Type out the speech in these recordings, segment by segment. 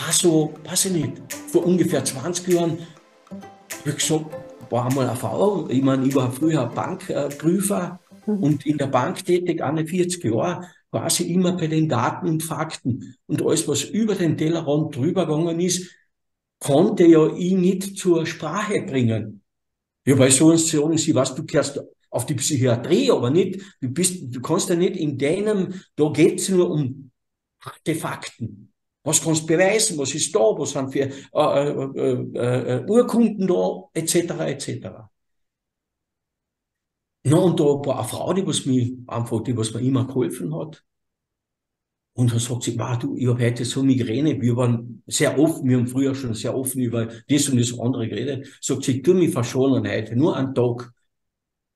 auch so, weiß ich nicht, vor ungefähr 20 Jahren, wie gesagt, war einmal eine Frau, ich meine, ich war früher Bankprüfer Mhm. und in der Bank tätig, 41 Jahre, quasi immer bei den Daten und Fakten. Und alles, was über den Tellerrand drüber gegangen ist, konnte ja ich nicht zur Sprache bringen. Ja, weil so eine Situation ist, ich weiß, du gehörst auf die Psychiatrie, aber nicht, du kannst ja nicht in deinem, da geht's nur um harte Fakten. Was kannst du beweisen? Was ist da? Was sind für Urkunden da? Etc. etc. Na, und da war eine Frau, die was mir immer geholfen hat. Und dann sagt sie, du, ich habe heute so Migräne. Wir waren sehr offen, wir haben früher schon sehr offen über das und das andere geredet. Sagt sie, tu mich verschonen heute, nur einen Tag.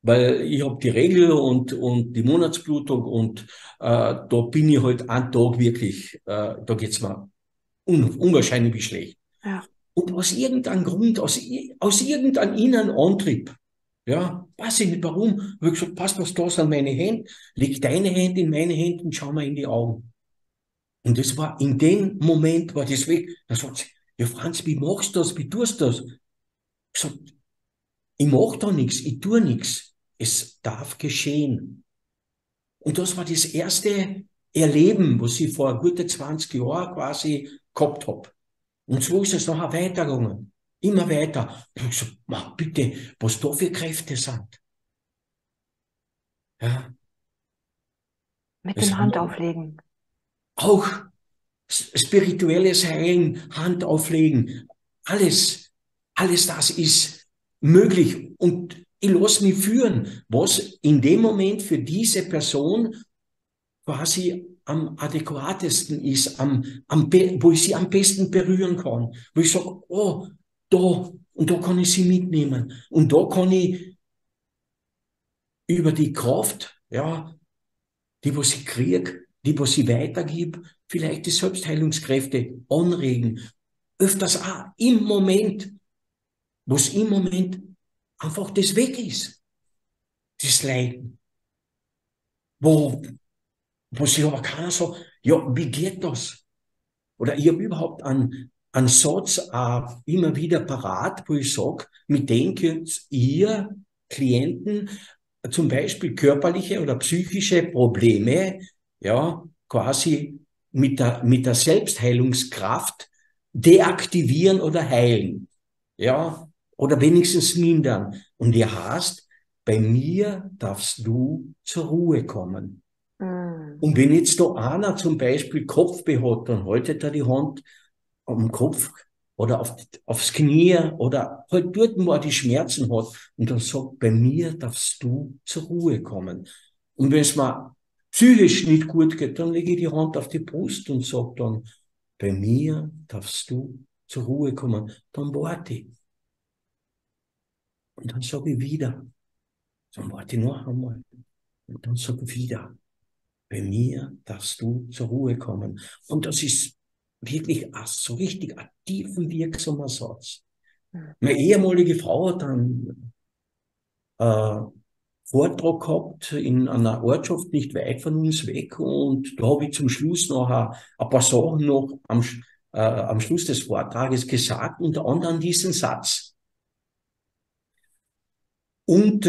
Weil ich habe die Regel und die Monatsblutung und da bin ich halt einen Tag wirklich, da geht's mir unwahrscheinlich wie schlecht. Ja. Und aus irgendeinem Grund, aus irgendeinem inneren Antrieb, ja, weiß ich nicht warum, habe ich gesagt, passt was da an meine Hände, leg deine Hände in meine Hände und schau mir in die Augen. Und das war, in dem Moment war das weg. Da sagt sie, ja Franz, wie machst du das, wie tust du das? Ich sag, ich mach da nichts, ich tue nichts. Es darf geschehen. Und das war das erste Erleben, was ich vor gute 20 Jahren quasi gehabt habe. Und so ist es nachher weitergegangen. Immer weiter. Und ich so, bitte, was da für Kräfte sind. Ja, Mit es dem haben Handauflegen. auch spirituelles Heilen, Hand auflegen, alles, alles das ist möglich. Und ich lasse mich führen, was in dem Moment für diese Person quasi am adäquatesten ist, wo ich sie am besten berühren kann, wo ich sage, oh, da, und da kann ich sie mitnehmen. Und da kann ich über die Kraft, ja, die, was ich kriege, die, was ich weitergib, vielleicht die Selbstheilungskräfte anregen. Öfters auch im Moment, wo es im Moment einfach das weg ist, das Leiden. Wo, wo sich aber keiner sagt, ja, wie geht das? Oder ich habe überhaupt einen Satz immer wieder parat, wo ich sage, mit dem könnt ihr Klienten zum Beispiel körperliche oder psychische Probleme, ja, quasi mit der Selbstheilungskraft deaktivieren oder heilen. Ja, oder wenigstens mindern. Und ihr hast, bei mir darfst du zur Ruhe kommen. Mhm. Und wenn jetzt da einer zum Beispiel Kopfweh hat, dann haltet er die Hand am Kopf oder aufs Knie oder halt dort, wo er die Schmerzen hat. Und dann sagt, bei mir darfst du zur Ruhe kommen. Und wenn es mir psychisch nicht gut geht, dann lege ich die Hand auf die Brust und sage dann, bei mir darfst du zur Ruhe kommen. Dann warte ich. Und dann sage ich wieder. Dann warte ich noch einmal. Und dann sage ich wieder. Bei mir darfst du zur Ruhe kommen. Und das ist wirklich so richtig ein tiefen wirksamer Satz. Mhm. Meine ehemalige Frau hat einen Vortrag gehabt in einer Ortschaft nicht weit von uns weg und da habe ich zum Schluss noch ein paar Sachen noch am Schluss des Vortrages gesagt, unter anderem diesen Satz. Und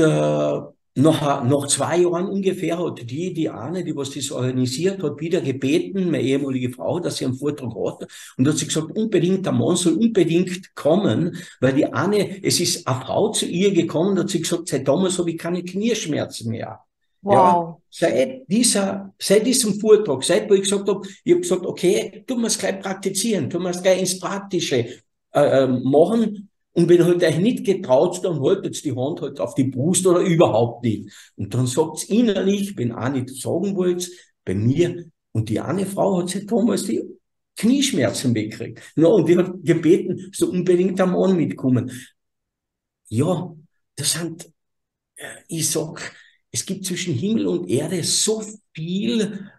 nach 2 Jahren ungefähr hat die eine, die was das organisiert hat, wieder gebeten, meine ehemalige Frau, dass sie einen Vortrag hat. Und hat sie gesagt, unbedingt, der Mann soll unbedingt kommen, weil die eine, es ist eine Frau zu ihr gekommen, hat sie gesagt, seit damals habe ich keine Knieschmerzen mehr. Ja, Wow. seit diesem Vortrag, seit wo ich habe gesagt, okay, tun wir es gleich praktizieren, tun wir es gleich ins Praktische machen. Und wenn halt euch nicht getraut, dann haltet die Hand halt auf die Brust oder überhaupt nicht. Und dann sagt's innerlich, wenn auch nicht sagen wollt, bei mir. Und die eine Frau hat sich damals die Knieschmerzen weggekriegt. Ja, und die hat gebeten, so unbedingt der Mann mitkommen. Ja, das sind, ich sag, es gibt zwischen Himmel und Erde so viel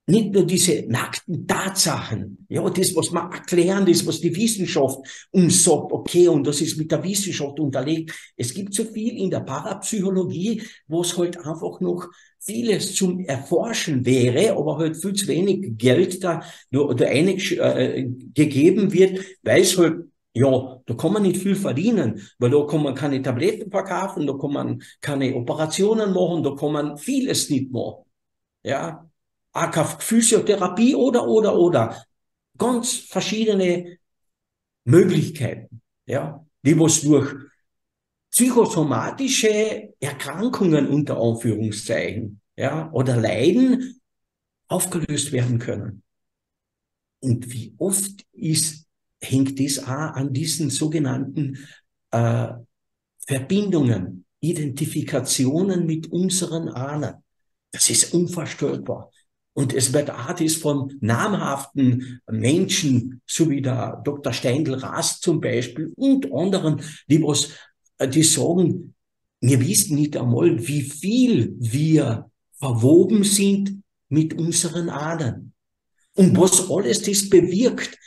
nicht nur diese nackten Tatsachen, ja, das, was man erklären, das, was die Wissenschaft uns sagt, okay, und das ist mit der Wissenschaft unterlegt. Es gibt so viel in der Parapsychologie, wo es halt einfach noch vieles zum Erforschen wäre, aber halt viel zu wenig Geld da gegeben wird, weil es halt, ja, da kann man nicht viel verdienen, weil da kann man keine Tabletten verkaufen, da kann man keine Operationen machen, da kann man vieles nicht machen. Ja, AK Physiotherapie oder. Ganz verschiedene Möglichkeiten, ja, die was durch psychosomatische Erkrankungen unter Anführungszeichen, ja, oder Leiden aufgelöst werden können. Und wie oft hängt das auch an diesen sogenannten äh, Verbindungen, Identifikationen mit unseren Ahnen. Das ist unvorstellbar. Und es wird auch das von namhaften Menschen, so wie der Dr. Steindl-Rast zum Beispiel und anderen, die sagen, wir wissen nicht einmal, wie viel wir verwoben sind mit unseren Adern. Und was alles das bewirkt,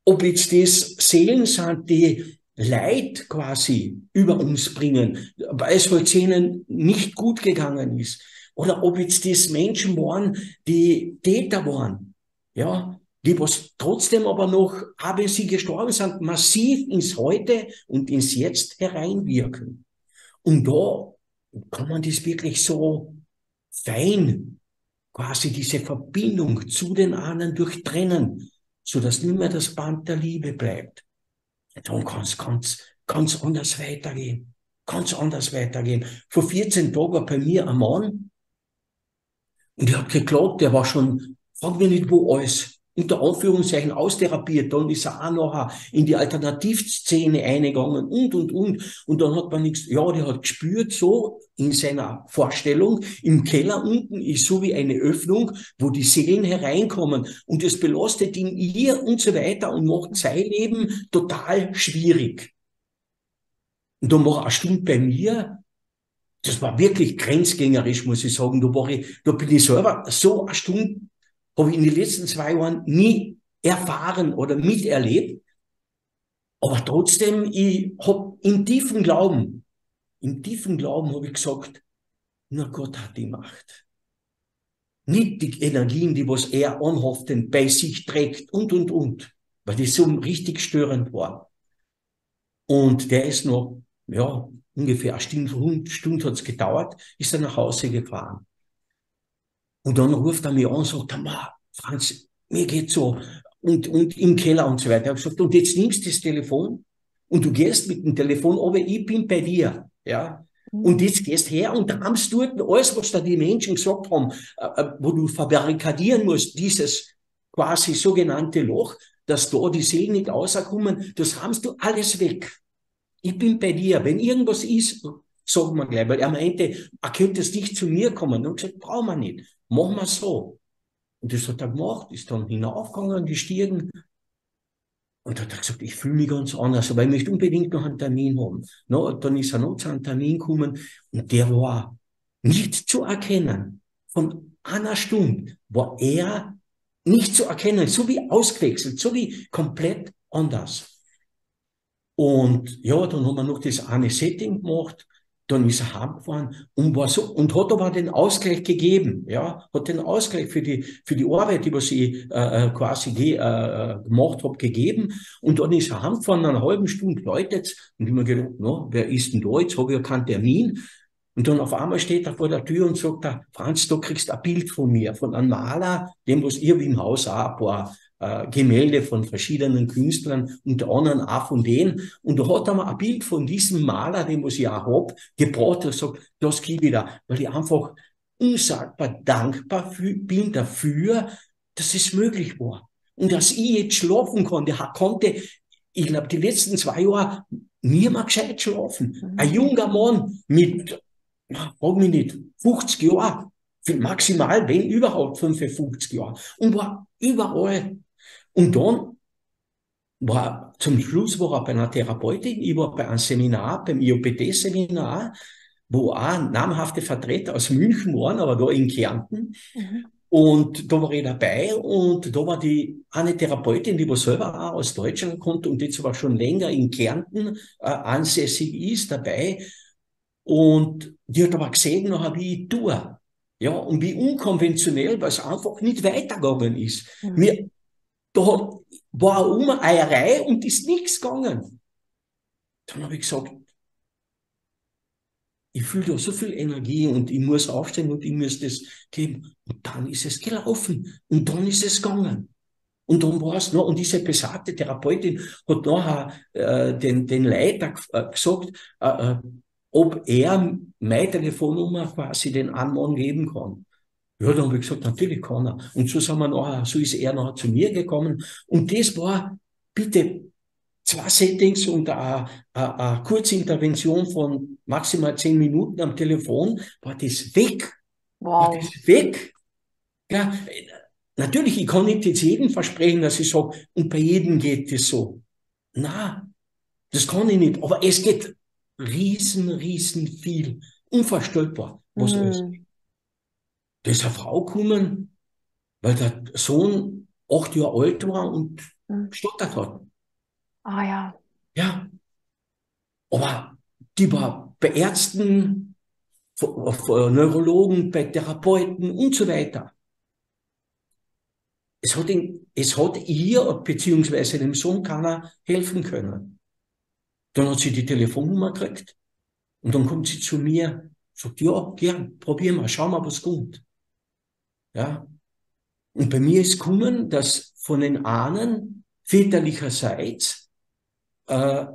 ob jetzt das Seelen sind, die Leid quasi über uns bringen, weil es halt ihnen nicht gut gegangen ist. Oder ob jetzt das Menschen waren, die Täter waren, ja, die was trotzdem aber noch, auch wenn sie gestorben sind, massiv ins Heute und ins Jetzt hereinwirken. Und da kann man das wirklich so fein, quasi diese Verbindung zu den anderen durchtrennen, sodass nicht mehr das Band der Liebe bleibt. Dann kann es ganz anders weitergehen. Ganz anders weitergehen. Vor 14 Tagen war bei mir ein Mann, und der hat geklagt, der war schon, frag mich nicht wo alles, unter Anführungszeichen austherapiert, dann ist er auch nachher in die Alternativszene eingegangen und dann hat man nichts, ja, der hat gespürt, so in seiner Vorstellung, im Keller unten ist so wie eine Öffnung, wo die Seelen hereinkommen und es belastet ihn ihr und so weiter und macht sein Leben total schwierig. Und dann war er eine Stunde bei mir. Das war wirklich grenzgängerisch, muss ich sagen. Da bin ich selber so eine Stunde, habe ich in den letzten 2 Jahren nie erfahren oder miterlebt. Aber trotzdem, ich habe im tiefen Glauben habe ich gesagt, nur Gott hat die Macht. Nicht die Energien, die was er anhaften bei sich trägt und. Weil das so richtig störend war. Und der ist noch, ja, ungefähr eine Stunde hat es gedauert, ist er nach Hause gefahren. Und dann ruft er mich an und sagt, Franz, mir geht's so. Und im Keller und so weiter. Ich habe gesagt, und jetzt nimmst du das Telefon und du gehst mit dem Telefon, aber ich bin bei dir. Ja. Und jetzt gehst her und rammst dort alles, was da die Menschen gesagt haben, wo du verbarrikadieren musst, dieses quasi sogenannte Loch, dass da die Seelen nicht rauskommen, das rammst du alles weg. Ich bin bei dir. Wenn irgendwas ist, sagen wir gleich, weil er meinte, er könnte es nicht zu mir kommen. Und ich gesagt, brauchen wir nicht. Machen wir so. Und das hat er gemacht, ist dann hinaufgegangen, gestiegen. Und hat er gesagt, ich fühle mich ganz anders, aber ich möchte unbedingt noch einen Termin haben. No, dann ist er noch zu einem Termin gekommen und der war nicht zu erkennen. Von einer Stunde war er nicht zu erkennen, so wie ausgewechselt, so wie komplett anders. Und ja, dann haben wir noch das eine Setting gemacht, dann ist er heimgefahren und war so, und hat aber den Ausgleich gegeben, ja, hat den Ausgleich für die Arbeit, die was ich quasi gemacht habe, gegeben. Und dann ist er heimgefahren, eine halbe Stunde läutet's, und ich mir gedacht, no, wer ist denn da? Jetzt habe ich ja keinen Termin. Und dann auf einmal steht er vor der Tür und sagt, Franz, du kriegst ein Bild von mir, von einem Maler, dem was ihr im Haus auch ein paar Gemälde von verschiedenen Künstlern, unter anderem auch von denen. Und da hat er mir ein Bild von diesem Maler, den was ich auch hab, gebracht und sagt, das kriege ich da, weil ich einfach unsagbar dankbar bin dafür, dass es möglich war. Und dass ich jetzt schlafen konnte. Ich glaube, die letzten 2 Jahre nie mehr gescheit schlafen. Ein junger Mann mit, frag mich nicht, 50 Jahren, maximal, wenn überhaupt 55 Jahre, und war überall. Und dann zum Schluss war er bei einer Therapeutin, ich war bei einem Seminar, beim IOPT-Seminar, wo auch namhafte Vertreter aus München waren, aber da in Kärnten. Und da war ich dabei und da war eine Therapeutin, die war selber auch aus Deutschland kommt und jetzt aber schon länger in Kärnten ansässig ist, dabei. Und die hat aber gesehen, nachher, wie ich tue. Ja, und wie unkonventionell, weil es einfach nicht weitergegangen ist. Mhm. War eine Umeierei und ist nichts gegangen. Dann habe ich gesagt, ich fühle da so viel Energie und ich muss aufstehen und ich muss das geben. Und dann ist es gelaufen und dann ist es gegangen. Und dann war es noch, und diese besagte Therapeutin hat nachher den Leiter gesagt, ob er meine Telefonnummer quasi den Anmann geben kann. Ja, dann habe ich gesagt, natürlich kann er. Und so sind wir nachher, so ist er nachher zu mir gekommen. Und das war bitte 2 Settings und eine Kurzintervention von maximal 10 Minuten am Telefon, war das weg. War das Wow. weg. Ja, natürlich, ich kann nicht jetzt jedem versprechen, dass ich sage, und bei jedem geht es so. Na, das kann ich nicht. Aber es geht riesen viel. Unvorstellbar, was alles. Mhm. Da ist eine Frau gekommen, weil der Sohn 8 Jahre alt war und Mhm. gestottert hat. Ah ja. Ja, aber die war bei Ärzten, Neurologen, bei Therapeuten und so weiter. Es hat ihr beziehungsweise dem Sohn keiner helfen können. Dann hat sie die Telefonnummer gekriegt und dann kommt sie zu mir, sagt, ja, gern, probier mal, schau mal, was kommt. Ja. Und bei mir ist gekommen, dass von den Ahnen väterlicherseits äh,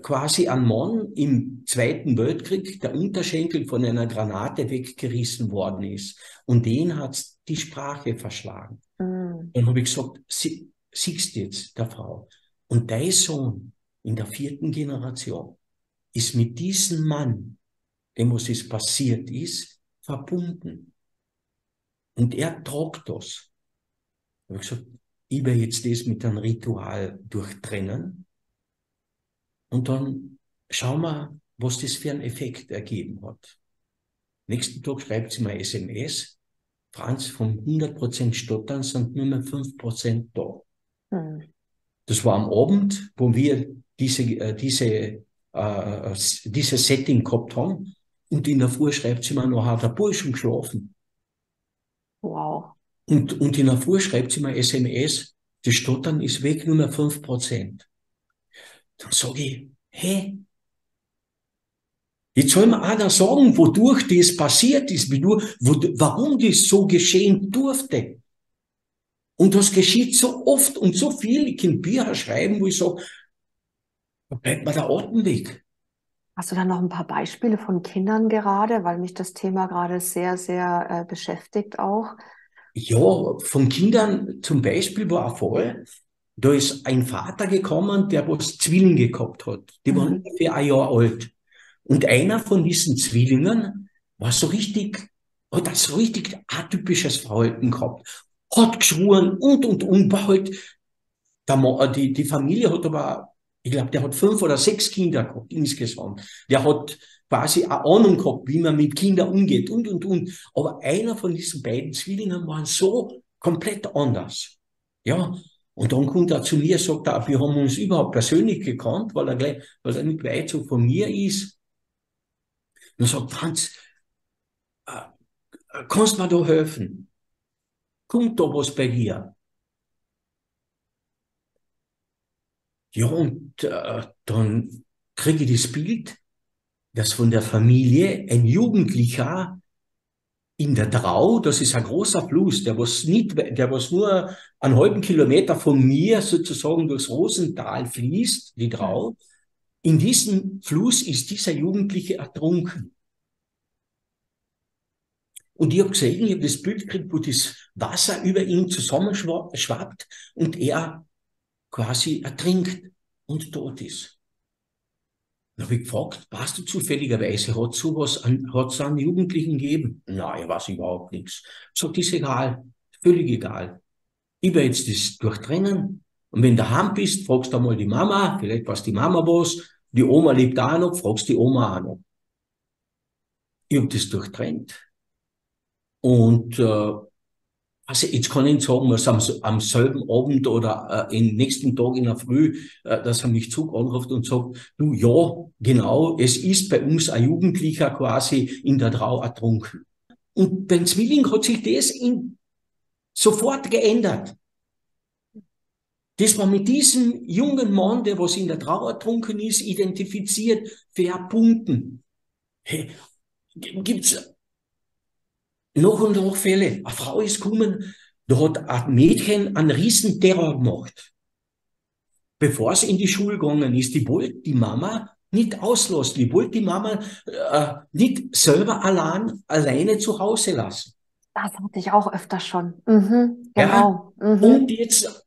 quasi ein Mann im Zweiten Weltkrieg der Unterschenkel von einer Granate weggerissen worden ist. Und den hat die Sprache verschlagen. Mhm. Dann habe ich gesagt, siehst du jetzt, der Frau. Und dein Sohn in der 4. Generation ist mit diesem Mann, dem was es passiert ist, verbunden. Und er tragt das. Da habe ich gesagt, ich werde jetzt das mit einem Ritual durchtrennen und dann schauen wir, was das für einen Effekt ergeben hat. Nächsten Tag schreibt sie mir SMS, Franz, von 100% Stottern sind nur mehr 5% da. Mhm. Das war am Abend, wo wir dieses Setting gehabt haben. Und in der Früh schreibt sie mir noch, hat der Bursch schon geschlafen. Wow. Und in der Früh schreibt sie mir SMS, das Stottern ist weg, nur mehr 5%. Dann sage ich, hä? Jetzt soll mir einer sagen, wodurch das passiert ist, warum das so geschehen durfte. Und das geschieht so oft und so viel. Ich kann Bücher schreiben, wo ich sage, da bleibt mir der Atem weg. Hast du da noch ein paar Beispiele von Kindern gerade, weil mich das Thema gerade sehr beschäftigt auch? Ja, von Kindern zum Beispiel war ein Fall, da ist ein Vater gekommen, der was Zwillinge gehabt hat. Die waren Mhm. ungefähr ein Jahr alt. Und einer von diesen Zwillingen war so richtig, hat ein so richtig atypisches Verhalten gehabt. Hat geschrien und, war halt, die Familie hat aber, ich glaube, der hat 5 oder 6 Kinder gehabt insgesamt. Der hat quasi eine Ahnung gehabt, wie man mit Kindern umgeht und. Aber einer von diesen beiden Zwillingen war so komplett anders. Ja. Und dann kommt er zu mir, sagt er, wir haben uns überhaupt persönlich gekannt, weil er nicht weit so von mir ist. Und er sagt, Franz, äh, kannst du mir da helfen? Kommt da was bei dir? Ja, und dann kriege ich das Bild, dass von der Familie ein Jugendlicher in der Drau, das ist ein großer Fluss, der was nur einen halben Kilometer von mir sozusagen durchs Rosental fließt, die Mhm. Drau. In diesem Fluss ist dieser Jugendliche ertrunken. Und ich habe gesehen, ich habe das Bild gekriegt, wo das Wasser über ihn zusammenschwappt und er quasi ertrinkt und tot ist. Dann habe ich gefragt, weißt du zufälligerweise, hat es einen Jugendlichen gegeben? Nein, ich weiß überhaupt nichts. Sagt, ist egal, völlig egal. Ich werde jetzt das durchtrennen. Und wenn du daheim bist, fragst du mal die Mama, vielleicht weiß die Mama was, die Oma lebt auch noch, fragst die Oma auch noch. Ich habe das durchtrennt. Und also jetzt kann ich nicht sagen, was am selben Abend oder im nächsten Tag in der Früh, dass er mich zurück anruft und sagt, du, ja, genau, es ist bei uns ein Jugendlicher quasi in der Trauer ertrunken. Und beim Zwilling hat sich das sofort geändert. Das war mit diesem jungen Mann, der was in der Trauer ertrunken ist, identifiziert, verbunden. Hey, gibt's noch und noch Fälle. Eine Frau ist gekommen, da hat ein Mädchen einen riesen Terror gemacht. Bevor sie in die Schule gegangen ist, die wollte die Mama nicht auslassen. Die wollte die Mama nicht selber alleine zu Hause lassen. Das hatte ich auch öfter schon. Mhm, Ja? genau. Mhm. Und jetzt,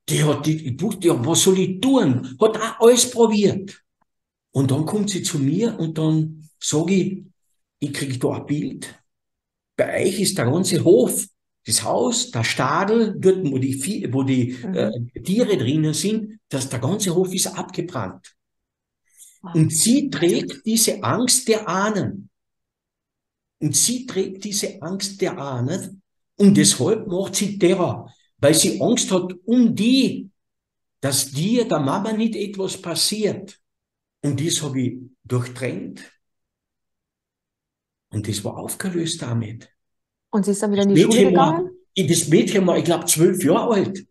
ich wusste, ja, was soll ich tun? Hat auch alles probiert. Und dann kommt sie zu mir und dann sage ich kriege da ein Bild. Bei euch ist der ganze Hof, das Haus, der Stadel, dort, wo die Tiere drinnen sind, der ganze Hof ist abgebrannt. Und sie trägt diese Angst der Ahnen. Und sie trägt diese Angst der Ahnen. Und deshalb macht sie Terror, weil sie Angst hat dass dir, der Mama, nicht etwas passiert. Und das habe ich durchtrennt. Und das war aufgelöst damit. Und sie ist dann wieder in die Schule gegangen? Das Mädchen war, ich glaube, 12 Jahre alt.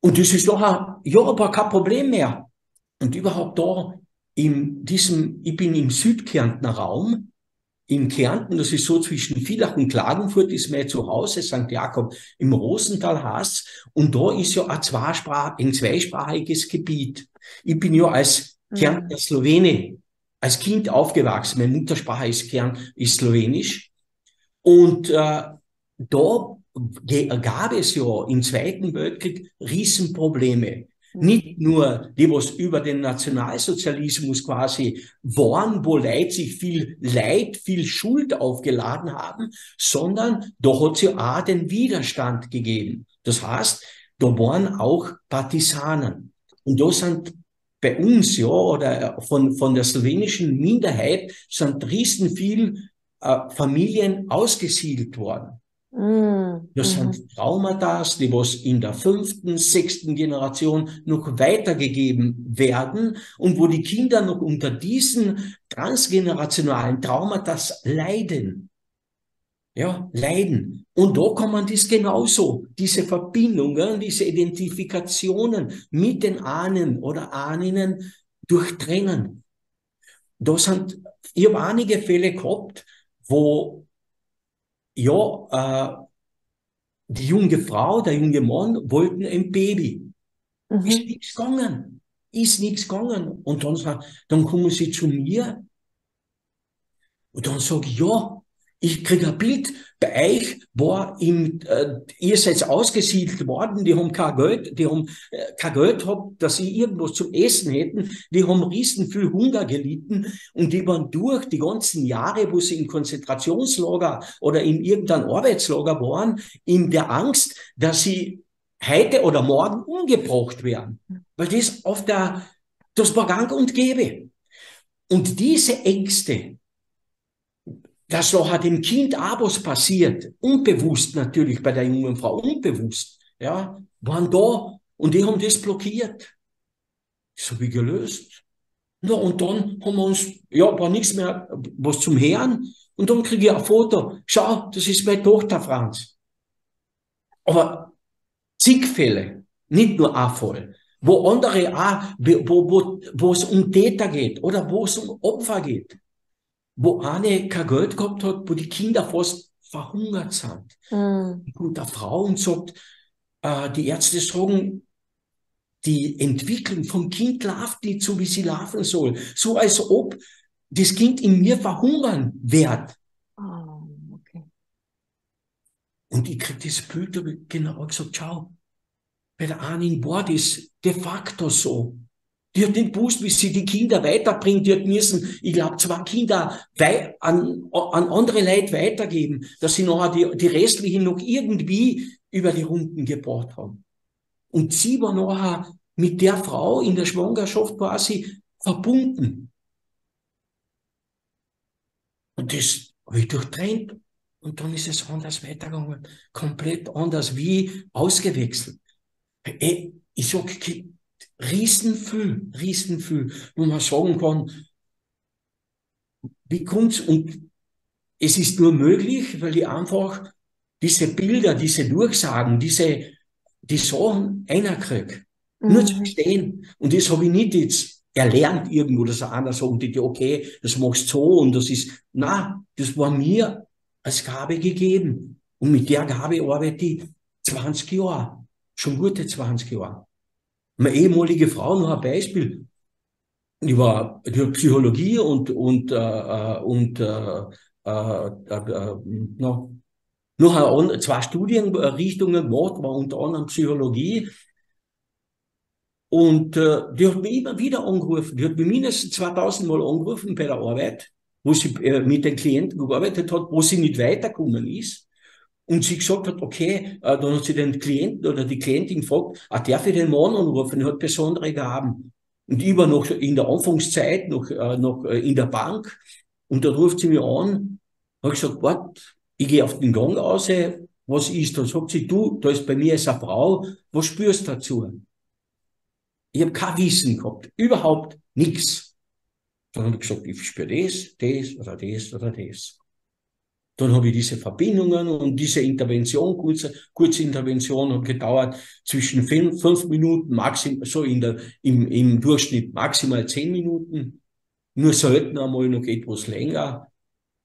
Und das ist nachher, ja, aber kein Problem mehr. Und überhaupt da, ich bin im Südkärntner Raum, in Kärnten, das ist so zwischen Villach und Klagenfurt, ist mein Zuhause, St. Jakob im Rosental Haas. Und da ist ja ein zweisprachiges Gebiet. Ich bin ja als Kärntner Slowene, als Kind aufgewachsen. Meine Muttersprache ist Slowenisch. Und da gab es ja im Zweiten Weltkrieg Riesenprobleme. Nicht nur die, was über den Nationalsozialismus quasi waren, wo Leute sich viel Leid, viel Schuld aufgeladen haben, sondern da hat es ja auch den Widerstand gegeben. Das heißt, da waren auch Partisanen. Und da sind bei uns, ja, oder von der slowenischen Minderheit sind riesen viel Familien ausgesiedelt worden. Das sind Traumata, die was in der 5., 6. Generation noch weitergegeben werden und wo die Kinder noch unter diesen transgenerationalen Traumata leiden. Ja, leiden. Und da kann man das genauso, diese Verbindungen, diese Identifikationen mit den Ahnen oder Ahninnen durchtrennen. Ich habe einige Fälle gehabt, wo ja, die junge Frau, der junge Mann wollten ein Baby. Ist nichts gegangen. Ist nichts gegangen. Und dann kommen sie zu mir und dann sage ich, ja, ich kriege ein Bild, bei euch war ihr seid ausgesiedelt worden, die haben kein Geld, kein Geld gehabt, dass sie irgendwas zum Essen hätten, die haben riesen viel Hunger gelitten und die waren durch die ganzen Jahre, wo sie im Konzentrationslager oder in irgendeinem Arbeitslager waren, in der Angst, dass sie heute oder morgen umgebracht werden. Weil das war gang und gäbe. Und diese Ängste, dass nachher dem Kind auch was passiert, unbewusst natürlich bei der jungen Frau, unbewusst, ja, waren da und die haben das blockiert. Das habe ich gelöst. Na, und dann haben wir uns, ja, war nichts mehr, was zum Hören. Und dann kriege ich ein Foto. Schau, das ist meine Tochter, Franz. Aber zig Fälle, nicht nur ein Fall, wo andere auch, wo es um Täter geht oder wo es um Opfer geht. Wo eine kein Geld gehabt hat, wo die Kinder fast verhungert sind. Und eine Frau und sagt, die Ärzte sagen, die Entwicklung vom Kind läuft nicht so, wie sie laufen soll. So als ob das Kind in mir verhungern wird. Okay. Und ich krieg das Bild, habe ich genau gesagt, schau, bei der einen war das de facto so. Die hat nicht gewusst, wie sie die Kinder weiterbringt. Die hat müssen, ich glaube, 2 Kinder an andere Leute weitergeben, dass sie nachher die restlichen noch irgendwie über die Runden gebracht haben. Und sie war nachher mit der Frau in der Schwangerschaft quasi verbunden. Und das habe ich durchtrennt. Und dann ist es anders weitergegangen. Komplett anders, wie ausgewechselt. Ich sag, riesenviel, wo man sagen kann, wie kommt's? Und es ist nur möglich, weil ich einfach diese Bilder, diese Durchsagen, die Sachen einer kriege. Nur zu Mhm. verstehen. Und das habe ich nicht jetzt erlernt irgendwo, dass einer sagt, okay, das machst du so und das ist, na, das war mir als Gabe gegeben. Und mit der Gabe arbeite ich 20 Jahre. Schon gute 20 Jahre. Meine ehemalige Frau, noch ein Beispiel. Die hat Psychologie noch zwei Studienrichtungen gemacht, war unter anderem Psychologie. Und die hat mich immer wieder angerufen. Die hat mich mindestens 2000 Mal angerufen bei der Arbeit, wo sie mit den Klienten gearbeitet hat, wo sie nicht weitergekommen ist. Und sie gesagt hat, okay, dann hat sie den Klienten oder die Klientin gefragt, darf ich den Mann anrufen? Er hat besondere Gaben. Und ich war noch in der Anfangszeit, noch in der Bank. Und dann ruft sie mich an, habe gesagt, warte, ich gehe auf den Gang raus, was ist? Dann sagt sie, du, da ist bei mir eine Frau, was spürst du dazu? Ich habe kein Wissen gehabt, überhaupt nichts. Dann habe ich gesagt, ich spüre das oder das oder das. Dann habe ich diese Verbindungen und diese Intervention, kurze Intervention hat gedauert zwischen 5 Minuten, maximal, so im Durchschnitt maximal 10 Minuten, nur selten einmal noch etwas länger.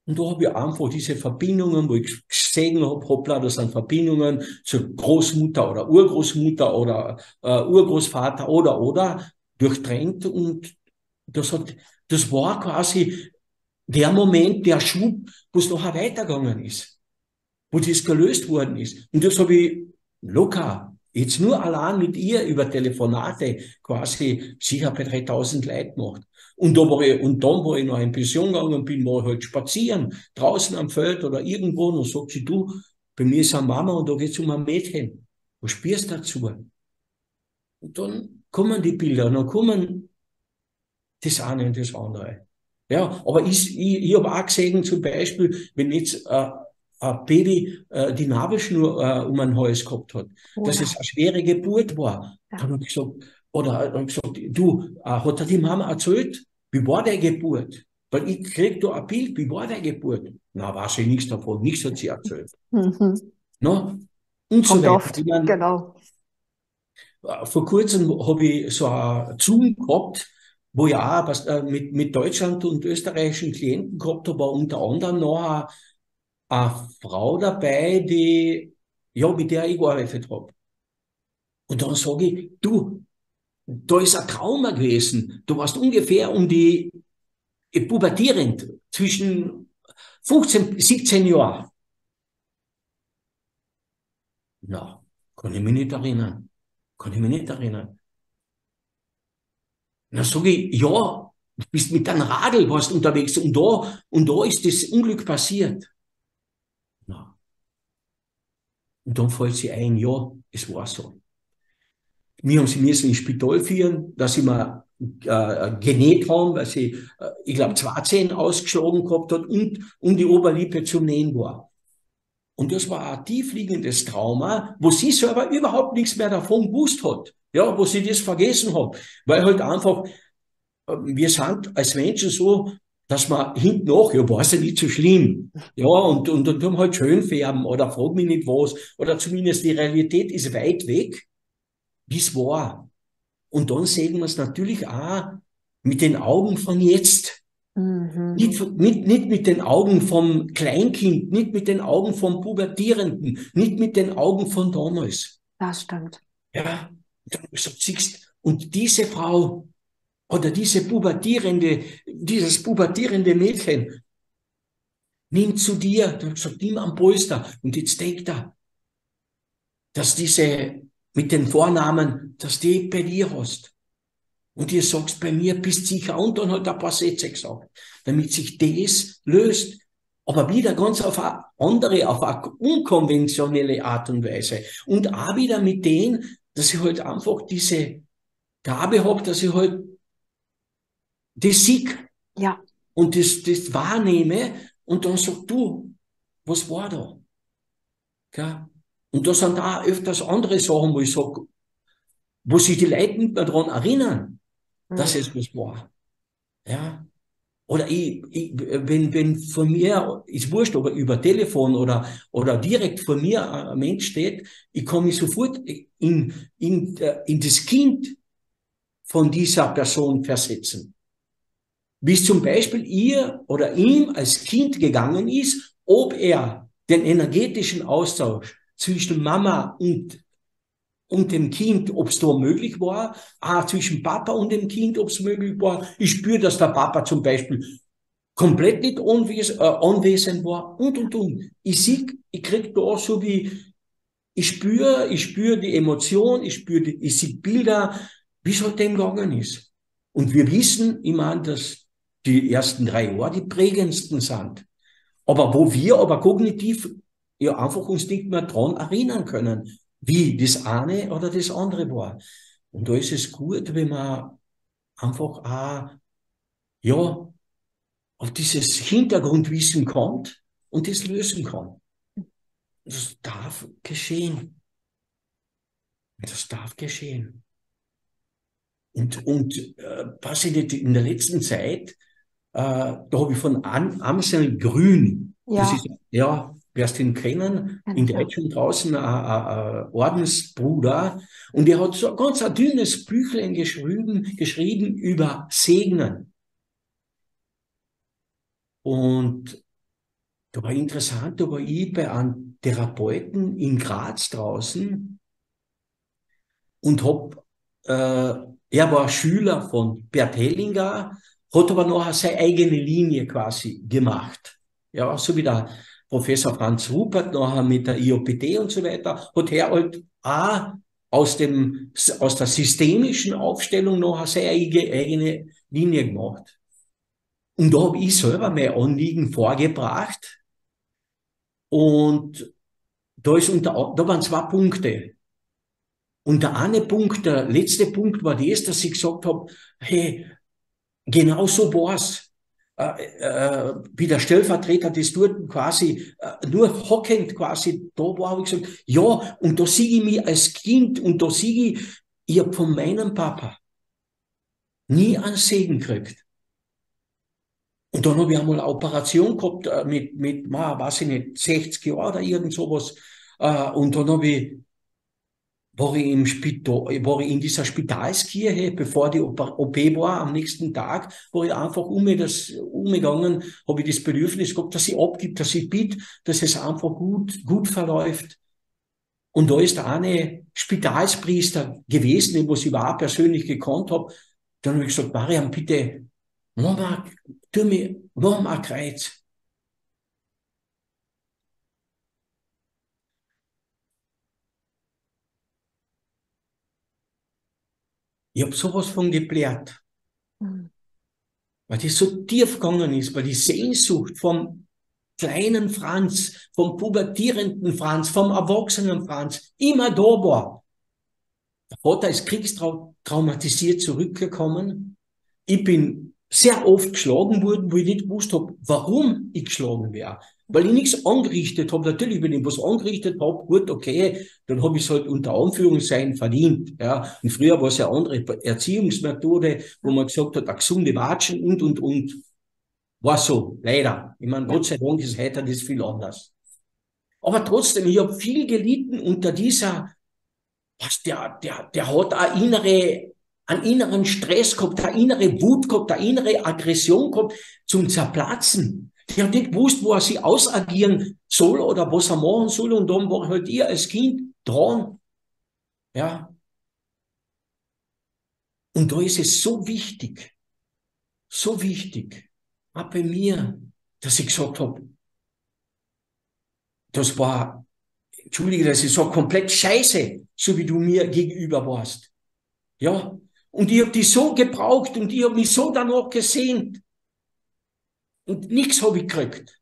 Und da habe ich einfach diese Verbindungen, wo ich gesehen habe, hoppla, das sind Verbindungen zur Großmutter oder Urgroßmutter oder Urgroßvater oder durchtrennt und das war quasi der Moment, der Schub, wo es nachher weitergegangen ist, wo das gelöst worden ist. Und das habe ich locker, jetzt nur allein mit ihr über Telefonate quasi sicher bei 3000 Leuten gemacht. Und dann, wo ich noch in Pension gegangen bin, war ich halt spazieren, draußen am Feld oder irgendwo, und sagt sie, du, bei mir ist eine Mama und da geht's um ein Mädchen. Was spürst du dazu? Und dann kommen die Bilder, und dann kommen das eine und das andere. Ja, aber ich habe auch gesehen, zum Beispiel, wenn jetzt ein Baby die Nabelschnur um den Hals gehabt hat, Oh dass es ja, eine schwere Geburt war. ja. Dann habe ich gesagt, hab ich gesagt, du, hat dir die Mama erzählt, wie war deine Geburt? Weil ich krieg da ein Bild, wie war deine Geburt? Na, weiß ich nichts davon, nichts hat sie erzählt. Mhm. No? Und so Kommt weiter. oft, Ich mein, genau. vor kurzem habe ich so ein Zoom gehabt, wo ich auch mit Deutschland und österreichischen Klienten gehabt habe, war unter anderem noch eine Frau dabei, ja, mit der ich gearbeitet habe. Und dann sage ich, du, da ist ein Trauma gewesen. Du warst ungefähr um die pubertierend, zwischen 15, 17 Jahren. Na, kann ich mich nicht erinnern. Kann ich mich nicht erinnern. Na, sage ich, ja, du bist mit deinem Radl, warst unterwegs und da ist das Unglück passiert. Na, und dann fällt sie ein, ja, es war so. Wir haben sie müssen ins Spital führen, dass sie mal genäht haben, weil sie, ich glaube, 2 Zähne ausgeschlagen gehabt hat und um die Oberlippe zum Nähen war. Und das war ein tiefliegendes Trauma, wo sie selber überhaupt nichts mehr davon gewusst hat. Ja, wo sie das vergessen hat. Weil halt einfach, wir sind als Menschen so, dass man hinten nach, ja, war es ja nicht so schlimm. Ja, und tun halt schön färben oder frag mich nicht was. Oder zumindest die Realität ist weit weg, wie es war. Und dann sehen wir es natürlich auch mit den Augen von jetzt. Mhm. Nicht mit den Augen vom Kleinkind, nicht mit den Augen vom Pubertierenden, nicht mit den Augen von damals. Das stimmt. Ja, so siehst, und diese Frau oder dieses pubertierende Mädchen nimmt zu dir, du hast gesagt, nimm am Polster. Und jetzt denkt er, dass diese mit den Vornamen, dass die bei dir hast. Und ihr sagst bei mir, bist sicher, und dann hat er ein paar Sätze gesagt, damit sich das löst. Aber wieder ganz auf eine andere, auf eine unkonventionelle Art und Weise. Und auch wieder mit denen, dass ich halt einfach diese Gabe habe, dass ich halt das sieg Ja, und das wahrnehme und dann sag du, Was war da? Gell? Und da sind auch öfters andere Sachen, wo ich sage, wo sich die Leute nicht mehr daran erinnern, dass es was war. Ja. Oder wenn von mir, ist wurscht, aber über Telefon oder direkt vor mir ein Mensch steht, ich kann mich sofort in das Kind von dieser Person versetzen. Wie es zum Beispiel ihr oder ihm als Kind gegangen ist, ob er den energetischen Austausch zwischen Mama und dem Kind, ob es da möglich war, zwischen Papa und dem Kind, ob es möglich war. Ich spüre, dass der Papa zum Beispiel komplett nicht anwesend war und. Ich krieg da so wie, ich spüre die Emotion, ich sehe Bilder, wie es halt dem gegangen ist. Und wir wissen, ich meine, dass die ersten 3 Jahre die prägendsten sind. Aber wo wir aber kognitiv ja einfach uns nicht mehr dran erinnern können, wie das eine oder das andere war. Und da ist es gut, wenn man einfach auch, ja, auf dieses Hintergrundwissen kommt und das lösen kann. Das darf geschehen. Das darf geschehen. Und was ich nicht in der letzten Zeit, da habe ich von Amsel Grün, das Ja, ist, ja, wirst du ihn kennen, kenn in ich, ja. Deutschland draußen ein Ordensbruder, und er hat so ganz ein dünnes Büchlein geschrieben über Segnen. Und da war interessant, da war ich bei einem Therapeuten in Graz draußen und er war Schüler von Bert Hellinger, hat aber nachher seine eigene Linie quasi gemacht. Ja, so wie der Professor Franz Rupert nachher mit der IOPD und so weiter, hat er halt auch aus der systemischen Aufstellung nachher seine eigene Linie gemacht. Und da habe ich selber mein Anliegen vorgebracht, und da waren 2 Punkte. Und der eine Punkt, der letzte Punkt war das, dass ich gesagt habe, hey, genau so war's. Wie der Stellvertreter des dort quasi nur hockend quasi da war, habe ich gesagt, ja, und da sehe ich mich als Kind, und da sehe ich habe von meinem Papa nie einen Segen gekriegt. Und dann habe ich einmal eine Operation gehabt weiß ich nicht, 60 Jahren oder irgend sowas. Und dann war ich war ich in dieser Spitalskirche, bevor die OP war, am nächsten Tag, war ich einfach umgegangen, habe ich das Bedürfnis gehabt, dass ich abgib, dass ich bitte, dass es einfach gut verläuft. Und da ist der eine Spitalspriester gewesen, den was ich auch persönlich gekannt habe. Dann habe ich gesagt, Mariam, bitte, mach mal ein Kreuz. Ich habe sowas von geblärt, Mhm. weil das so tief gegangen ist, weil die Sehnsucht vom kleinen Franz, vom pubertierenden Franz, vom erwachsenen Franz immer da war. Der Vater ist kriegstraumatisiert zurückgekommen. Ich bin sehr oft geschlagen worden, wo ich nicht gewusst habe, warum ich geschlagen wäre. Weil ich nichts angerichtet habe. Natürlich, wenn ich was angerichtet habe, gut, okay, dann habe ich es halt unter Anführungszeichen verdient. Ja. Und früher war es eine andere Erziehungsmethode, wo man gesagt hat, eine gesunde Watschen und. War so, leider. Ich meine, Gott sei Dank ist heute das viel anders. Aber trotzdem, ich habe viel gelitten unter dieser, der hat einen inneren Stress gehabt, eine innere Wut gehabt, eine innere Aggression gehabt zum Zerplatzen. Der hat nicht gewusst, wo er sich ausagieren soll oder was er machen soll, und dann war halt ich als Kind dran. Ja. Und da ist es so wichtig, auch bei mir, dass ich gesagt habe, das war, entschuldige, dass ich so komplett scheiße, so wie du mir gegenüber warst. Ja. Und ich habe dich so gebraucht und ich habe mich so danach gesehnt. Und nichts habe ich gekriegt.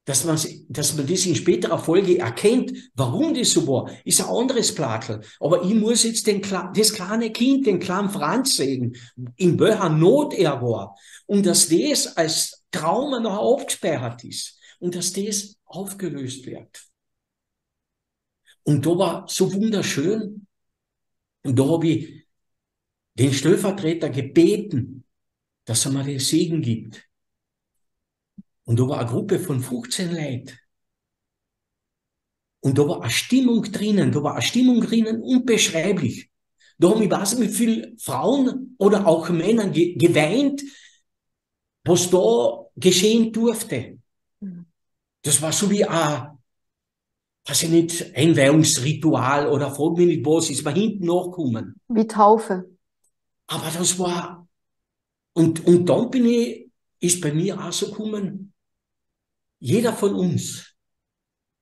Dass man das in späterer Folge erkennt, warum das so war, ist ein anderes Plattel. Aber ich muss jetzt das kleine Kind, den kleinen Franz sehen, in welcher Not er war. Und dass das als Trauma noch aufgespeichert ist. und dass das aufgelöst wird. Und da war so wunderschön, und da habe ich den Stellvertreter gebeten, dass er mir den Segen gibt. Und da war eine Gruppe von 15 Leuten. Und da war eine Stimmung drinnen, unbeschreiblich. Da haben, ich weiß nicht, wie viele Frauen oder auch Männer geweint, was da geschehen durfte. Das war so wie ein, weiß ich nicht, Einweihungsritual oder frag mich nicht was, ist mir hinten nachgekommen. Wie Taufe. Aber das war, und dann ist bei mir auch so gekommen, jeder von uns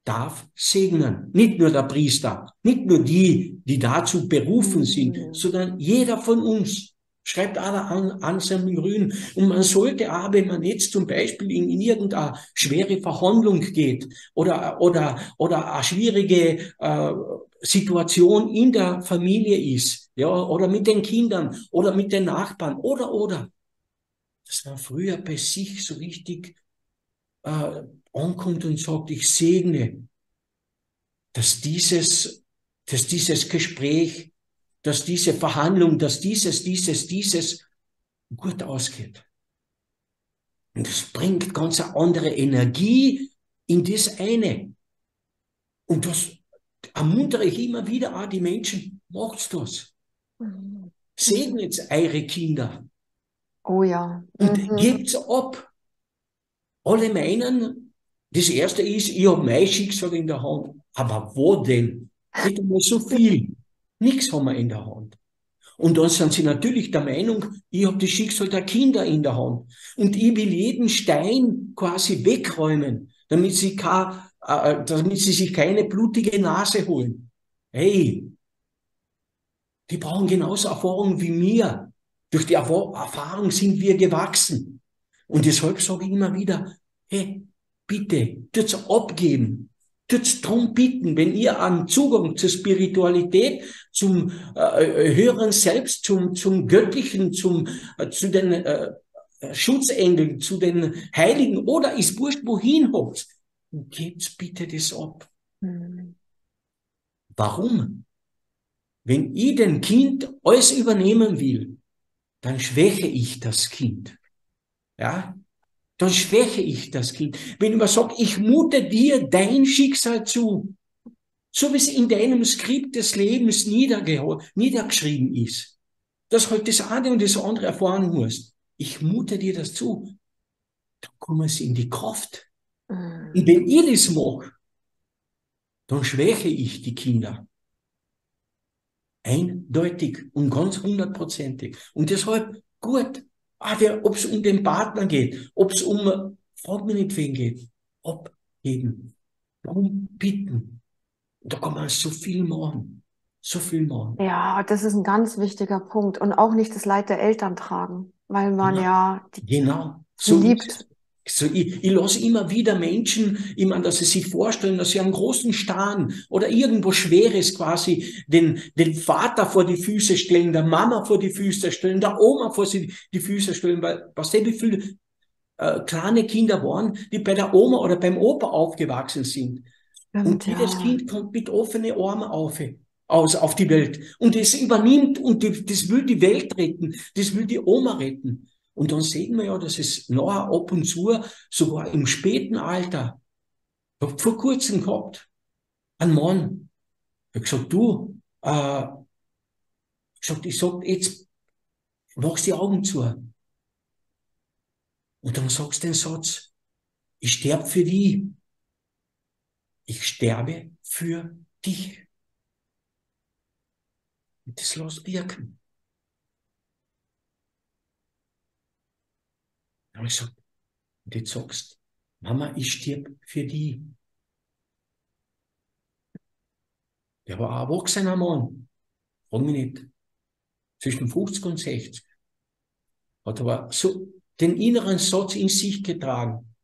darf segnen. Nicht nur der Priester, nicht nur die, die dazu berufen sind, sondern jeder von uns. Schreibt einer an seinem Grün. Und man sollte auch, wenn man jetzt zum Beispiel in irgendeine schwere Verhandlung geht oder eine schwierige Situation in der Familie ist, ja, oder mit den Kindern oder mit den Nachbarn oder, dass man früher bei sich so richtig ankommt und sagt, ich segne, dass dieses Gespräch, dass diese Verhandlung, dass dieses gut ausgeht. Und es bringt ganz eine andere Energie in das eine. Und das ermuntere ich immer wieder auch die Menschen, macht's das. Segnet eure Kinder. Oh ja. Und gebt's ab. Alle meinen, das Erste ist, ich habe mein Schicksal in der Hand. Aber wo denn? Nicht einmal so viel. Nichts haben wir in der Hand. Und dann sind sie natürlich der Meinung, ich habe das Schicksal der Kinder in der Hand. Und ich will jeden Stein quasi wegräumen, damit sie sich keine blutige Nase holen. Hey, die brauchen genauso Erfahrung wie mir. Durch die Erfahrung sind wir gewachsen. Und deshalb sage ich immer wieder, hey, bitte, tut's abgeben. Tut's drum bitten, wenn ihr einen Zugang zur Spiritualität, zum höheren Selbst, zum Göttlichen, zu den Schutzengeln, zu den Heiligen oder ist wurscht, wohin habt, gebt bitte das ab. Warum? Wenn ich dem Kind alles übernehmen will, dann schwäche ich das Kind. Ja? Dann schwäche ich das Kind. Wenn ich mir sage, ich mute dir dein Schicksal zu, so wie es in deinem Skript des Lebens niedergeschrieben ist, dass halt das eine und das andere erfahren musst. Ich mute dir das zu. Dann kommen sie in die Kraft. Und wenn ich das mache, dann schwäche ich die Kinder. Eindeutig und ganz 100%. Und deshalb, gut, ob es um den Partner geht, ob es frag mich nicht wen geht, abgeben, darum bitten. Da kann man so viel machen. So viel machen. Ja, das ist ein ganz wichtiger Punkt. Und auch nicht das Leid der Eltern tragen, weil man Genau. sie liebt. So, ich lasse immer wieder Menschen, ich meine, dass sie sich vorstellen, dass sie einen großen Stein oder irgendwo Schweres quasi den Vater vor die Füße stellen, der Mama vor die Füße stellen, der Oma vor die Füße stellen, weil, weißt du, wie viele kleine Kinder waren, die bei der Oma oder beim Opa aufgewachsen sind. Und jedes Kind kommt mit offenen Armen auf die Welt. Und es übernimmt und das will die Welt retten, das will die Oma retten. Und dann sehen wir ja, dass es nachher ab und zu, sogar im späten Alter, ich habe vor kurzem gehabt, einen Mann, der hat gesagt, du, ich sag, jetzt machst die Augen zu. Und dann sagst du den Satz, ich sterbe für die. Ich sterbe für dich. Und das lässt wirken. Dann habe ich gesagt, und jetzt sagst, Mama, ich stirb für die. Der war ein erwachsener Mann. Frag mich nicht. Zwischen 50 und 60. Hat aber so den inneren Satz in sich getragen.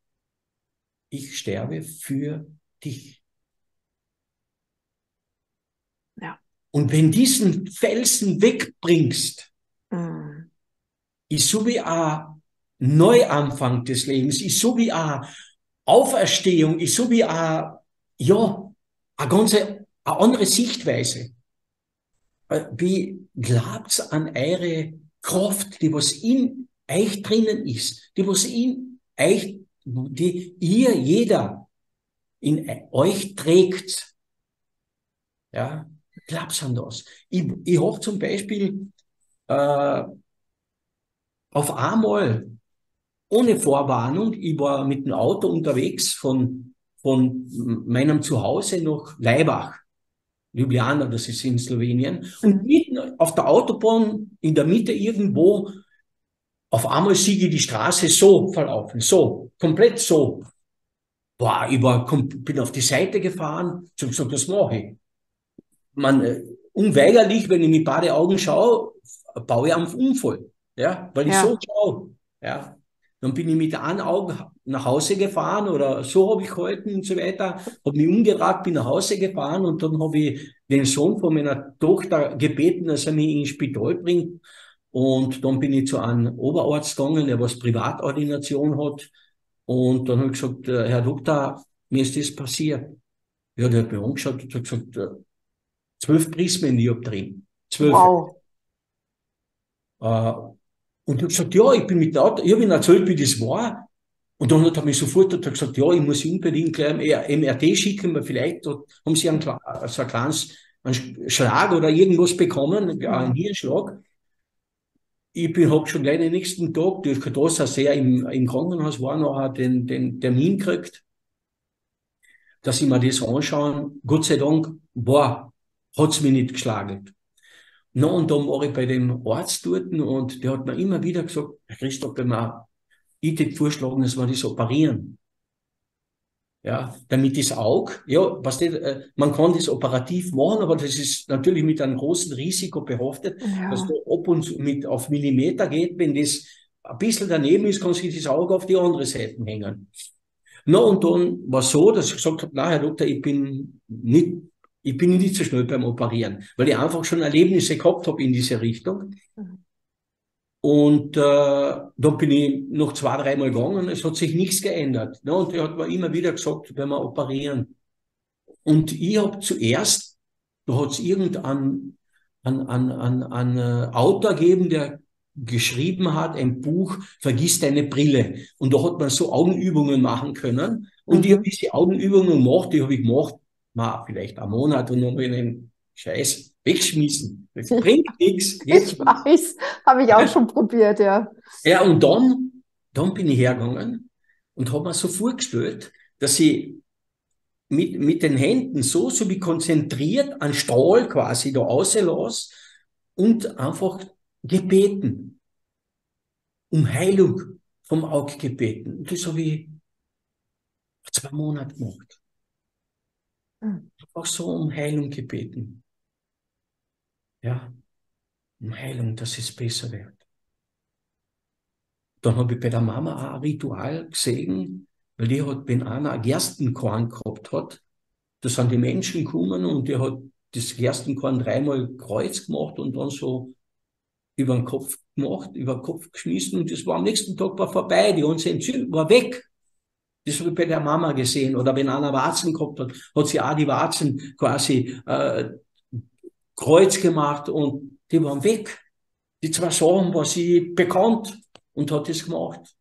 Ich sterbe für dich. Ja. Und wenn diesen Felsen wegbringst, ist so wie ein Neuanfang des Lebens, ist so wie ein Auferstehung ist so wie ja, eine eine andere Sichtweise. Wie glaubt's an eure Kraft, die was in euch drinnen ist, die was in euch, die ihr, jeder in euch trägt? Ja, glaubt's an das? Ich hab zum Beispiel auf einmal, ohne Vorwarnung, ich war mit dem Auto unterwegs von meinem Zuhause nach Laibach, Ljubljana, das ist in Slowenien, und mitten auf der Autobahn, in der Mitte irgendwo, auf einmal sehe ich die Straße so verlaufen, so, komplett so. Boah, bin auf die Seite gefahren, zum gesagt, das mache ich. Unweigerlich, wenn ich mit beide Augen schaue, baue ich auf Unfall, ja, weil ich so schaue, ja. Dann bin ich mit einem Auge nach Hause gefahren oder so habe ich gehalten und so weiter, habe mich umgedreht, bin nach Hause gefahren und dann habe ich den Sohn von meiner Tochter gebeten, dass er mich ins Spital bringt. Und dann bin ich zu einem Oberarzt gegangen, der was Privatordination hat. Und dann habe ich gesagt, Herr Doktor, mir ist das passiert. Ja, der hat mich angeschaut und hat gesagt, 12 Prismen Dioptrien. 12. Wow. Und ich habe gesagt, ja, ich bin mit der Auto, ich habe ihm erzählt, wie das war. Und dann hat er mich sofort gesagt, ja, ich muss unbedingt gleich ein MRT schicken, weil vielleicht haben sie so ein kleines einen Schlag oder irgendwas bekommen, einen Hirnschlag. Ich habe schon gleich den nächsten Tag, durch das, dass er im Krankenhaus war, nachher den Termin gekriegt, dass ich mir das anschaue. Gott sei Dank, hat's mich nicht geschlagen. Na, und dann war ich bei dem Arzt dort und der hat mir immer wieder gesagt, Herr Christoph, ich hätte vorschlagen, dass wir das operieren. Ja, damit das Auge, ja, man kann das operativ machen, aber das ist natürlich mit einem großen Risiko behaftet, dass da ab und zu auf Millimeter geht. Wenn das ein bisschen daneben ist, kann sich das Auge auf die andere Seite hängen. Na, und dann war es so, dass ich gesagt habe, na, Herr Doktor, ich bin nicht so schnell beim Operieren, weil ich einfach schon Erlebnisse gehabt habe in diese Richtung. Und dann bin ich noch 2, 3 Mal gegangen, es hat sich nichts geändert. Ne? Und er hat mir immer wieder gesagt, wenn wir operieren. Und ich habe zuerst, da hat es irgendeinen Autor gegeben, der geschrieben hat, ein Buch, Vergiss deine Brille. Und da hat man so Augenübungen machen können. Und ich habe diese Augenübungen gemacht, die habe ich gemacht, vielleicht einen Monat und dann habe ich den Scheiß wegschmissen. Das bringt nichts. Ich weiß, habe ich auch schon probiert, ja. Ja, und dann bin ich hergegangen und habe mir so vorgestellt, dass ich mit den Händen so wie konzentriert an Strahl quasi da rauslasse und einfach gebeten, um Heilung vom Auge gebeten. Und das habe ich 2 Monate gemacht. Einfach so um Heilung gebeten. Ja, um Heilung, dass es besser wird. Dann habe ich bei der Mama auch ein Ritual gesehen, weil die hat, wenn einer ein Gerstenkorn gehabt hat, da sind die Menschen gekommen und die hat das Gerstenkorn 3-mal Kreuz gemacht und dann so über den Kopf gemacht, über den Kopf geschmissen und das war am nächsten Tag vorbei, die ganze Entzündung war weg. Das habe ich bei der Mama gesehen. Oder wenn einer Warzen gehabt hat, hat sie auch die Warzen quasi Kreuz gemacht und die waren weg. Die 2 Sachen war sie bekannt und hat das gemacht.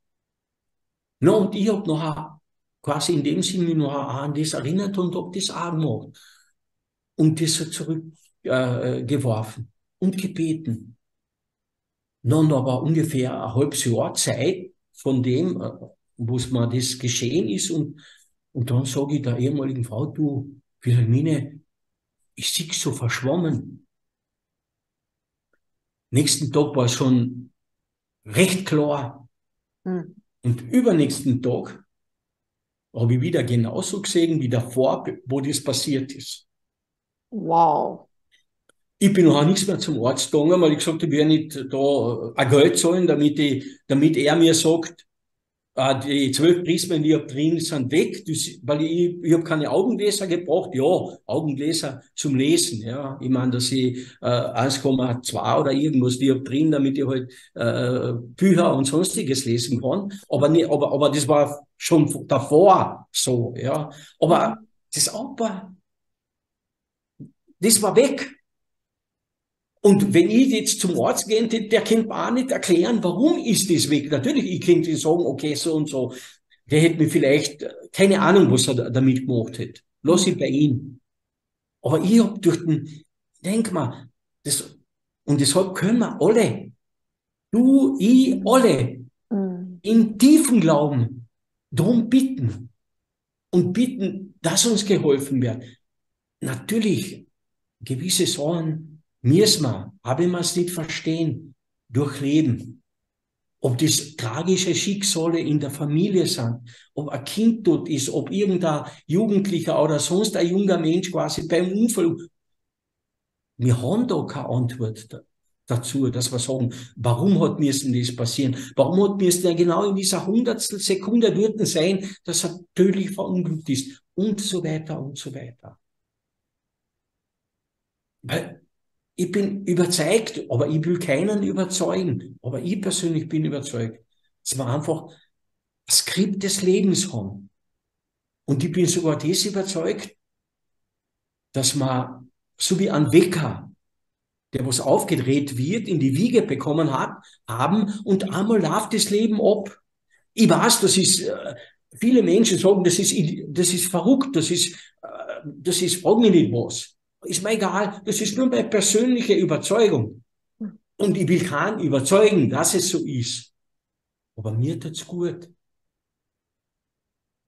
No, und ich habe noch quasi in dem Sinne noch an das erinnert und habe das auch gemacht. Und das so zurückgeworfen und gebeten. Nun, da war ungefähr ein halbes Jahr Zeit von dem, wo es mir das geschehen ist. Und dann sage ich der ehemaligen Frau, du, Wilhelmine, ich sehe so verschwommen. Nächsten Tag war es schon recht klar. Und übernächsten Tag habe ich wieder genauso gesehen wie davor, wo das passiert ist. Wow. Ich bin noch nichts mehr zum Arzt gegangen, weil ich gesagt habe, ich werde nicht da ein Geld zahlen, damit er mir sagt, Die 12 Prismen, die ich habe drin, sind weg, weil ich habe keine Augengläser gebraucht. Ja, Augengläser zum Lesen. Ja, ich meine, dass ich 1,2 oder irgendwas, die ich habe drin, damit ich halt Bücher und Sonstiges lesen kann. Aber das war schon davor so. Ja, aber das Auto, das war weg. Und wenn ich jetzt zum Arzt gehe, der kann mir auch nicht erklären, warum ist das weg. Natürlich, ich könnte sagen, okay, so und so. Der hätte mir vielleicht, keine Ahnung, was er damit gemacht hätte. Lass ich bei ihm. Aber ich hab durch den, denk mal, und deshalb können wir alle, du, ich, alle, in tiefen Glauben drum bitten und bitten, dass uns geholfen wird. Natürlich, gewisse Sachen müssen wir, aber wenn wir es nicht verstehen, durchleben. Ob das tragische Schicksale in der Familie sind, ob ein Kind tot ist, ob irgendein Jugendlicher oder sonst ein junger Mensch quasi beim Unfall. Wir haben da keine Antwort dazu, dass wir sagen, warum hat müssen das passieren? Warum hat müssen er genau in dieser 100stel Sekunde dort sein, dass er tödlich verunglückt ist? Und so weiter und so weiter. Weil ich bin überzeugt, aber ich will keinen überzeugen. Aber ich persönlich bin überzeugt, dass wir einfach ein Skript des Lebens haben. Und ich bin sogar das überzeugt, dass man, so wie ein Wecker, der was aufgedreht wird, in die Wiege bekommen haben und einmal läuft das Leben ab. Ich weiß, viele Menschen sagen, das ist verrückt, das ist, frag mich nicht was. Ist mir egal, das ist nur meine persönliche Überzeugung. Und ich will keinen überzeugen, dass es so ist. Aber mir tut's gut.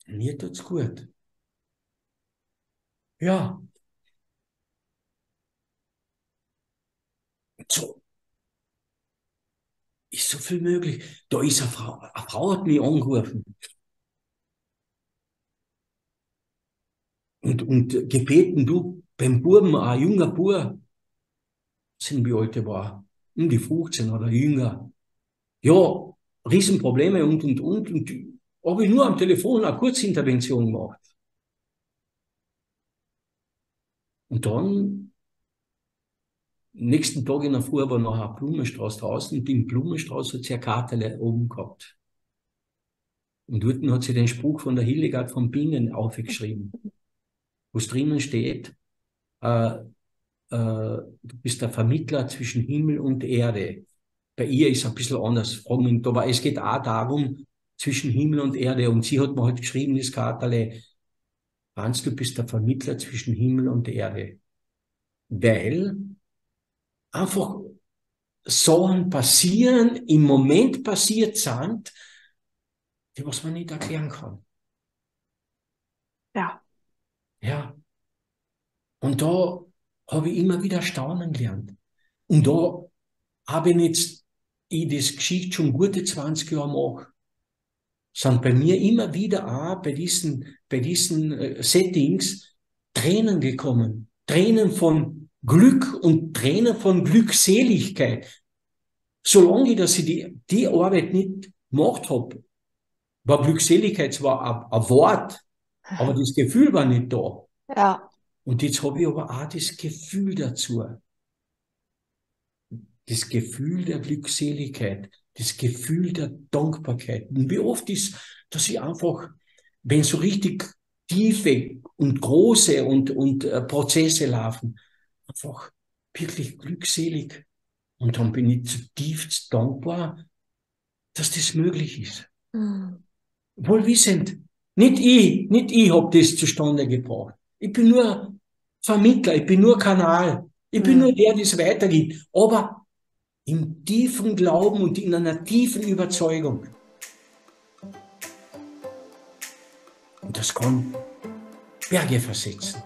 Mir tut's gut. Ja. So. Ist so viel möglich. Da ist eine Frau. Eine Frau hat mich angerufen. Und gebeten, du, beim Buben, ein junger Bub, sind wie alt er war, um die 15 oder jünger. Ja, Riesenprobleme und. Und habe ich nur am Telefon eine Kurzintervention gemacht. Und dann, nächsten Tag in der Früh war noch eine Blumenstrauß draußen und im Blumenstrauß hat sie ein Kartele oben gehabt. Und dort hat sie den Spruch von der Hildegard von Bingen aufgeschrieben, wo es drinnen steht, du bist der Vermittler zwischen Himmel und Erde. Bei ihr ist es ein bisschen anders, aber es geht auch darum, zwischen Himmel und Erde. Und sie hat mir halt geschrieben, das Kartele, Hans, du bist der Vermittler zwischen Himmel und Erde. Weil einfach Sachen passieren, im Moment passiert sind, die was man nicht erklären kann. Ja. Ja. Und da habe ich immer wieder staunen gelernt. Und da habe ich das Geschichte schon gute 20 Jahre mache, sind bei mir immer wieder auch bei diesen Settings Tränen gekommen. Tränen von Glück und Tränen von Glückseligkeit. Solange ich, dass ich die Arbeit nicht gemacht habe, war Glückseligkeit zwar ein Wort, aber das Gefühl war nicht da. Ja. Und jetzt habe ich aber auch das Gefühl dazu. Das Gefühl der Glückseligkeit, das Gefühl der Dankbarkeit. Und wie oft ist, dass ich einfach, wenn so richtig tiefe und große und Prozesse laufen, einfach wirklich glückselig. Und dann bin ich zutiefst dankbar, dass das möglich ist. Wohlwissend. Nicht ich habe das zustande gebracht. Ich bin nur Vermittler, ich bin nur Kanal. Ich bin nur der, der es weitergibt. Aber im tiefen Glauben und in einer tiefen Überzeugung. Und das kann Berge versetzen.